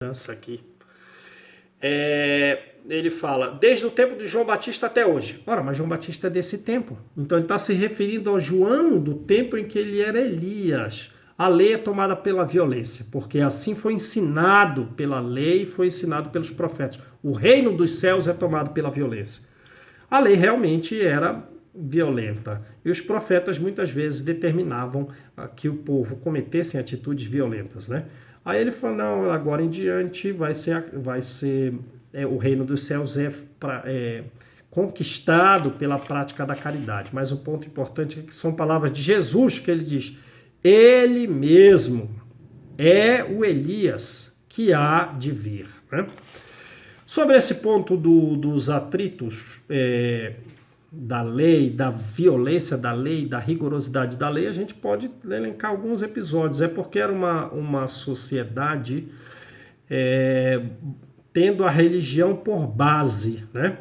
Aqui. Ele fala, desde o tempo de João Batista até hoje. Ora, mas João Batista é desse tempo. Então ele está se referindo ao João do tempo em que ele era Elias. A lei é tomada pela violência, porque assim foi ensinado pela lei, foi ensinado pelos profetas. O reino dos céus é tomado pela violência. A lei realmente era violenta. E os profetas muitas vezes determinavam que o povo cometesse atitudes violentas, né? Aí ele falou, não, agora em diante vai ser o reino dos céus é conquistado pela prática da caridade. Mas o ponto importante é que são palavras de Jesus que ele diz, ele mesmo é o Elias que há de vir, né? Sobre esse ponto dos atritos da lei, da violência da lei, da rigorosidade da lei, a gente pode elencar alguns episódios. É porque era uma sociedade tendo a religião por base, né?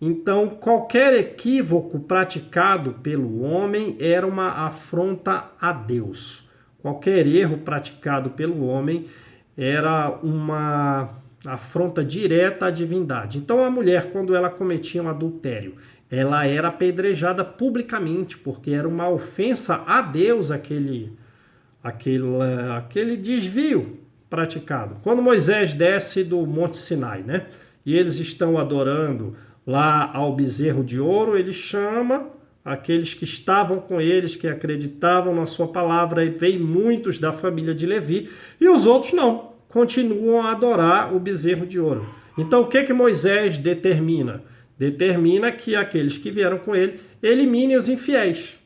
Então, qualquer equívoco praticado pelo homem era uma afronta a Deus. Qualquer erro praticado pelo homem era uma afronta direta à divindade. Então, a mulher, quando ela cometia um adultério, ela era apedrejada publicamente, porque era uma ofensa a Deus aquele desvio praticado. Quando Moisés desce do Monte Sinai, né? E eles estão adorando lá ao bezerro de ouro, ele chama aqueles que estavam com eles, que acreditavam na sua palavra, e vem muitos da família de Levi, e os outros não, continuam a adorar o bezerro de ouro. Então o que Moisés determina? Determina que aqueles que vieram com ele eliminem os infiéis.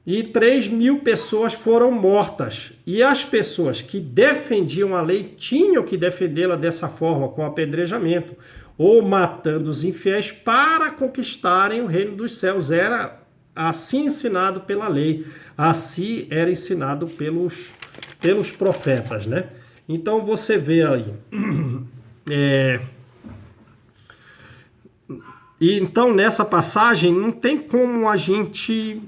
E 3.000 pessoas foram mortas. E as pessoas que defendiam a lei tinham que defendê-la dessa forma, com apedrejamento, ou matando os infiéis para conquistarem o reino dos céus. Era assim ensinado pela lei, assim era ensinado pelos profetas, né? Então você vê aí... E então nessa passagem não tem como a gente...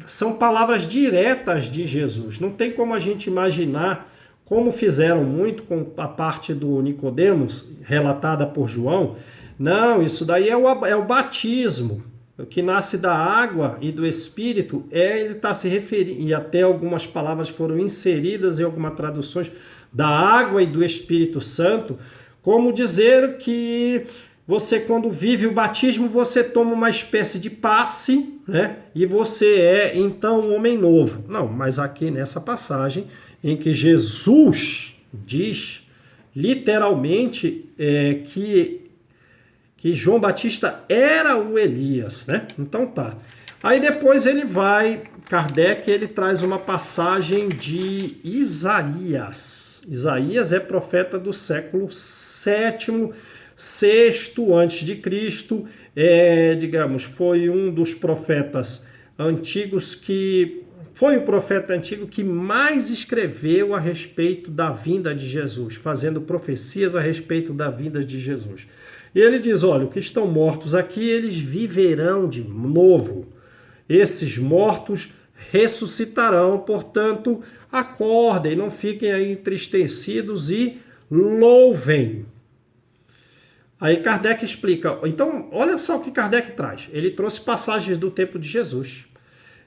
São palavras diretas de Jesus. Não tem como a gente imaginar, como fizeram muito com a parte do Nicodemos, relatada por João. Não, isso daí é o batismo, o que nasce da água e do Espírito. Ele está se referindo, e até algumas palavras foram inseridas em algumas traduções, da água e do Espírito Santo, como dizer que... Você, quando vive o batismo, você toma uma espécie de passe, né? E você é, então, um homem novo. Não, mas aqui nessa passagem, em que Jesus diz, literalmente, que João Batista era o Elias, né? Então tá. Aí depois Kardec, ele traz uma passagem de Isaías. Isaías é profeta do século VII, sexto antes de Cristo, digamos, foi um dos profetas antigos foi o profeta antigo que mais escreveu a respeito da vinda de Jesus, fazendo profecias a respeito da vinda de Jesus. E ele diz, olha, os que estão mortos aqui, eles viverão de novo. Esses mortos ressuscitarão, portanto, acordem, não fiquem aí entristecidos e louvem. Aí Kardec explica, então olha só o que Kardec traz. Ele trouxe passagens do tempo de Jesus.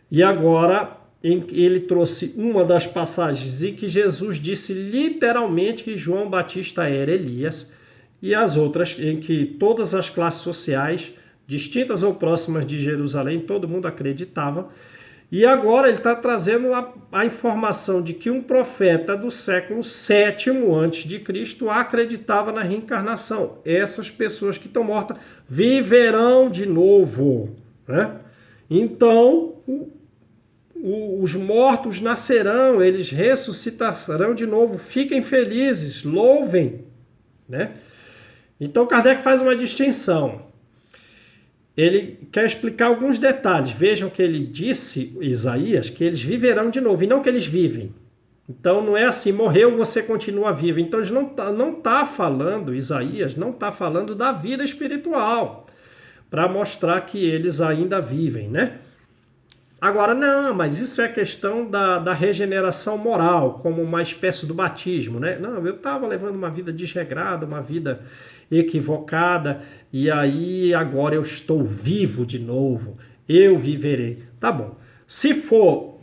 E agora ele trouxe uma das passagens em que Jesus disse literalmente que João Batista era Elias, e as outras em que todas as classes sociais, distintas ou próximas de Jerusalém, todo mundo acreditava. E agora ele está trazendo a informação de que um profeta do século VII antes de Cristo acreditava na reencarnação. Essas pessoas que estão mortas viverão de novo, né? Então, os mortos nascerão, eles ressuscitarão de novo. Fiquem felizes, louvem, né? Então Kardec faz uma distinção. Ele quer explicar alguns detalhes. Vejam que ele disse, Isaías, que eles viverão de novo, e não que eles vivem. Então não é assim, morreu, você continua vivo. Então ele não está falando, Isaías não está falando da vida espiritual, para mostrar que eles ainda vivem, né? Agora, não, mas isso é questão da regeneração moral, como uma espécie do batismo, né? Não, eu estava levando uma vida desregrada, uma vida equivocada, e aí agora eu estou vivo de novo, eu viverei. Tá bom. Se for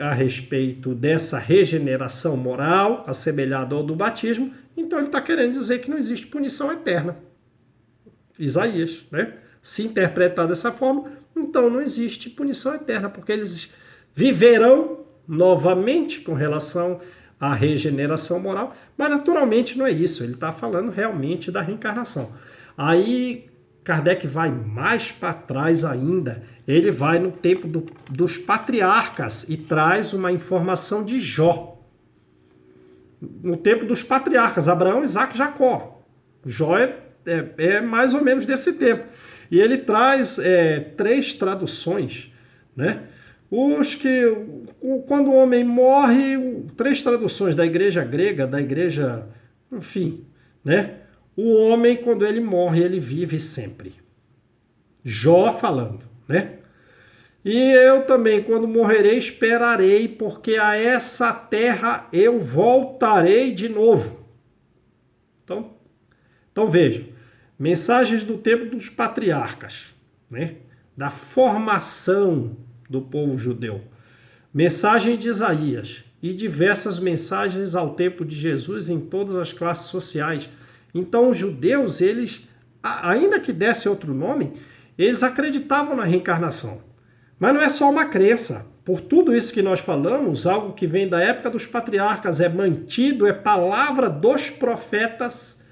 a respeito dessa regeneração moral, assemelhada ao do batismo, então ele está querendo dizer que não existe punição eterna. Isaías, né? Se interpretar dessa forma, então não existe punição eterna, porque eles viverão novamente com relação à regeneração moral, mas naturalmente não é isso, ele está falando realmente da reencarnação. Aí Kardec vai mais para trás ainda, ele vai no tempo dos patriarcas e traz uma informação de Jó. No tempo dos patriarcas, Abraão, Isaac e Jacó. Jó é mais ou menos desse tempo. E ele traz 3 traduções, né? Quando o homem morre, 3 traduções da igreja grega, da igreja, enfim, né? O homem, quando ele morre, ele vive sempre. Jó falando, né? E eu também, quando morrerei, esperarei, porque a essa terra eu voltarei de novo. Então vejam, mensagens do tempo dos patriarcas, né? Da formação do povo judeu. Mensagem de Isaías e diversas mensagens ao tempo de Jesus em todas as classes sociais. Então os judeus, eles, ainda que desse outro nome, eles acreditavam na reencarnação. Mas não é só uma crença. Por tudo isso que nós falamos, algo que vem da época dos patriarcas é mantido, é palavra dos profetas,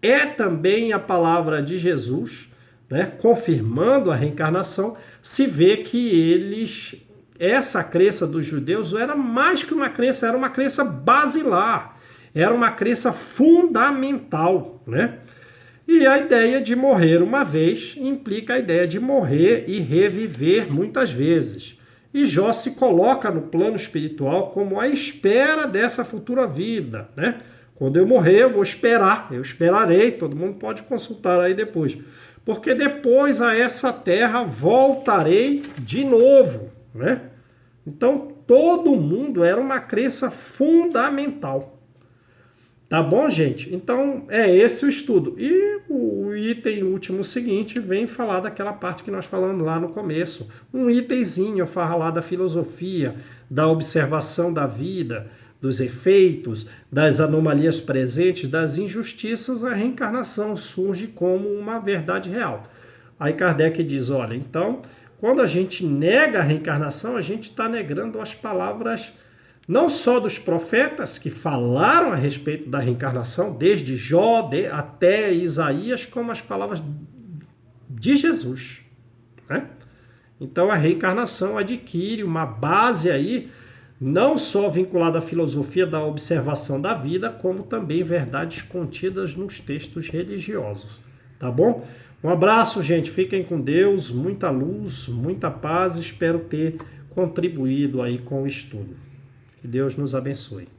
é também a palavra de Jesus, né, confirmando a reencarnação. Se vê que essa crença dos judeus era mais que uma crença, era uma crença basilar, era uma crença fundamental, né? E a ideia de morrer uma vez implica a ideia de morrer e reviver muitas vezes. E Jó se coloca no plano espiritual como a espera dessa futura vida, né? Quando eu morrer, eu vou esperar, eu esperarei, todo mundo pode consultar aí depois. Porque depois a essa terra voltarei de novo, né? Então, todo mundo era uma crença fundamental. Tá bom, gente? Então, é esse o estudo. E o item último seguinte vem falar daquela parte que nós falamos lá no começo. Um itemzinho fala lá da filosofia, da observação da vida, dos efeitos, das anomalias presentes, das injustiças. A reencarnação surge como uma verdade real. Aí Kardec diz, olha, então, quando a gente nega a reencarnação, a gente está negando as palavras não só dos profetas que falaram a respeito da reencarnação, desde Jó até Isaías, como as palavras de Jesus, né? Então a reencarnação adquire uma base aí, não só vinculada à filosofia da observação da vida, como também verdades contidas nos textos religiosos, tá bom? Um abraço, gente, fiquem com Deus, muita luz, muita paz, espero ter contribuído aí com o estudo. Que Deus nos abençoe.